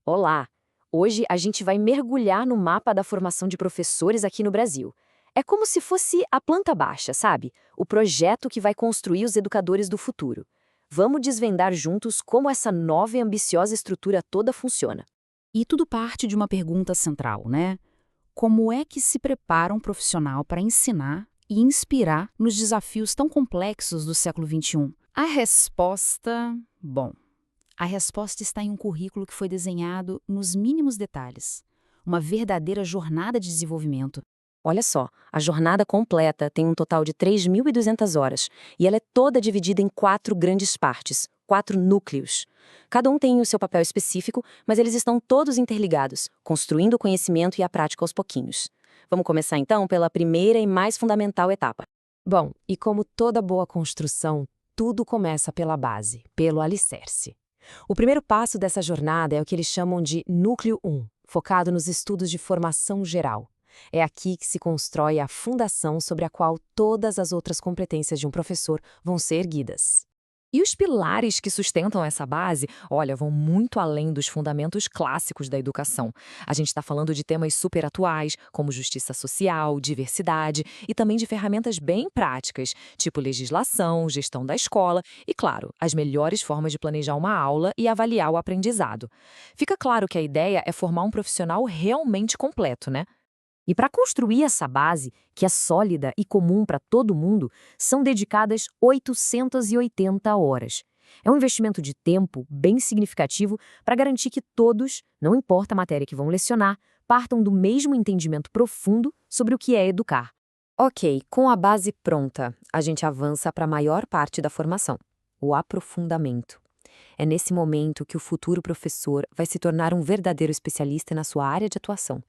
Olá! Hoje a gente vai mergulhar no mapa da formação de professores aqui no Brasil. É como se fosse a planta baixa, sabe? O projeto que vai construir os educadores do futuro. Vamos desvendar juntos como essa nova e ambiciosa estrutura toda funciona. E tudo parte de uma pergunta central, né? Como é que se prepara um profissional para ensinar e inspirar nos desafios tão complexos do século XXI? A resposta, bom, a resposta está em um currículo que foi desenhado nos mínimos detalhes. Uma verdadeira jornada de desenvolvimento. Olha só, a jornada completa tem um total de 3.200 horas e ela é toda dividida em 4 grandes partes, 4 núcleos. Cada um tem o seu papel específico, mas eles estão todos interligados, construindo o conhecimento e a prática aos pouquinhos. Vamos começar então pela primeira e mais fundamental etapa. Bom, e como toda boa construção, tudo começa pela base, pelo alicerce. O primeiro passo dessa jornada é o que eles chamam de Núcleo 1, focado nos estudos de formação geral. É aqui que se constrói a fundação sobre a qual todas as outras competências de um professor vão ser erguidas. E os pilares que sustentam essa base, olha, vão muito além dos fundamentos clássicos da educação. A gente está falando de temas super atuais, como justiça social, diversidade e também de ferramentas bem práticas, tipo legislação, gestão da escola e, claro, as melhores formas de planejar uma aula e avaliar o aprendizado. Fica claro que a ideia é formar um profissional realmente completo, né? E para construir essa base, que é sólida e comum para todo mundo, são dedicadas 880 horas. É um investimento de tempo bem significativo para garantir que todos, não importa a matéria que vão lecionar, partam do mesmo entendimento profundo sobre o que é educar. Ok, com a base pronta, a gente avança para a maior parte da formação, o aprofundamento. É nesse momento que o futuro professor vai se tornar um verdadeiro especialista na sua área de atuação.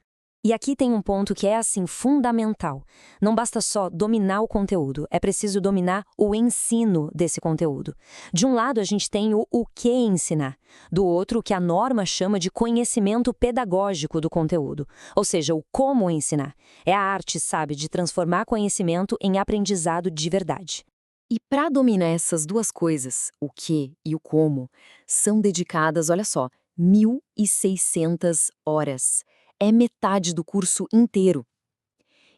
E aqui tem um ponto que é, assim, fundamental. Não basta só dominar o conteúdo, é preciso dominar o ensino desse conteúdo. De um lado, a gente tem o que ensinar. Do outro, o que a norma chama de conhecimento pedagógico do conteúdo. Ou seja, o como ensinar. É a arte, sabe, de transformar conhecimento em aprendizado de verdade. E para dominar essas duas coisas, o que e o como, são dedicadas, olha só, 1.600 horas. É metade do curso inteiro.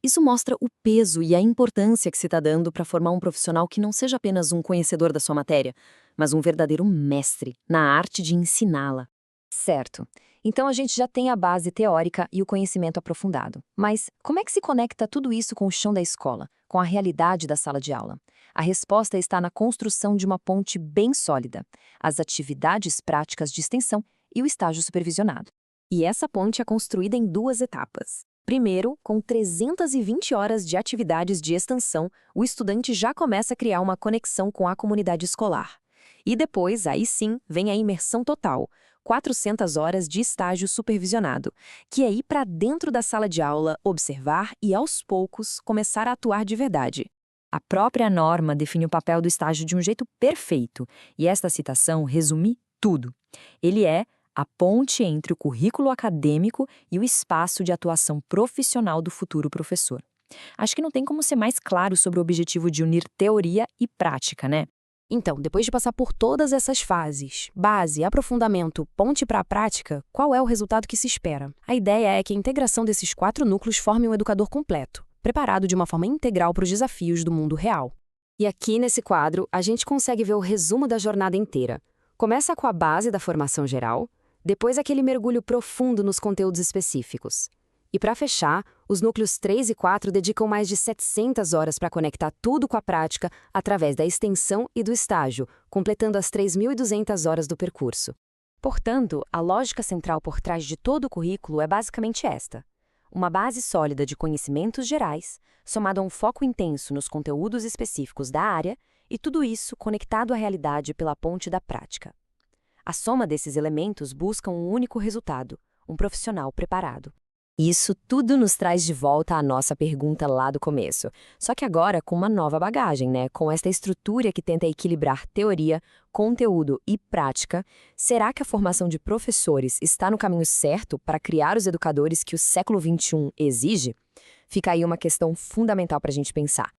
Isso mostra o peso e a importância que se está dando para formar um profissional que não seja apenas um conhecedor da sua matéria, mas um verdadeiro mestre na arte de ensiná-la. Certo. Então a gente já tem a base teórica e o conhecimento aprofundado. Mas como é que se conecta tudo isso com o chão da escola, com a realidade da sala de aula? A resposta está na construção de uma ponte bem sólida, as atividades práticas de extensão e o estágio supervisionado. E essa ponte é construída em 2 etapas. Primeiro, com 320 horas de atividades de extensão, o estudante já começa a criar uma conexão com a comunidade escolar. E depois, aí sim, vem a imersão total, 400 horas de estágio supervisionado, que é ir para dentro da sala de aula, observar e, aos poucos, começar a atuar de verdade. A própria norma define o papel do estágio de um jeito perfeito, e esta citação resume tudo. Ele é a ponte entre o currículo acadêmico e o espaço de atuação profissional do futuro professor. Acho que não tem como ser mais claro sobre o objetivo de unir teoria e prática, né? Então, depois de passar por todas essas fases, base, aprofundamento, ponte para a prática, qual é o resultado que se espera? A ideia é que a integração desses 4 núcleos forme um educador completo, preparado de uma forma integral para os desafios do mundo real. E aqui nesse quadro, a gente consegue ver o resumo da jornada inteira. Começa com a base da formação geral, depois aquele mergulho profundo nos conteúdos específicos. E para fechar, os núcleos 3 e 4 dedicam mais de 700 horas para conectar tudo com a prática através da extensão e do estágio, completando as 3.200 horas do percurso. Portanto, a lógica central por trás de todo o currículo é basicamente esta: uma base sólida de conhecimentos gerais, somado a um foco intenso nos conteúdos específicos da área, e tudo isso conectado à realidade pela ponte da prática. A soma desses elementos busca um único resultado: um profissional preparado. Isso tudo nos traz de volta à nossa pergunta lá do começo. Só que agora com uma nova bagagem, né? Com esta estrutura que tenta equilibrar teoria, conteúdo e prática, será que a formação de professores está no caminho certo para criar os educadores que o século XXI exige? Fica aí uma questão fundamental para a gente pensar.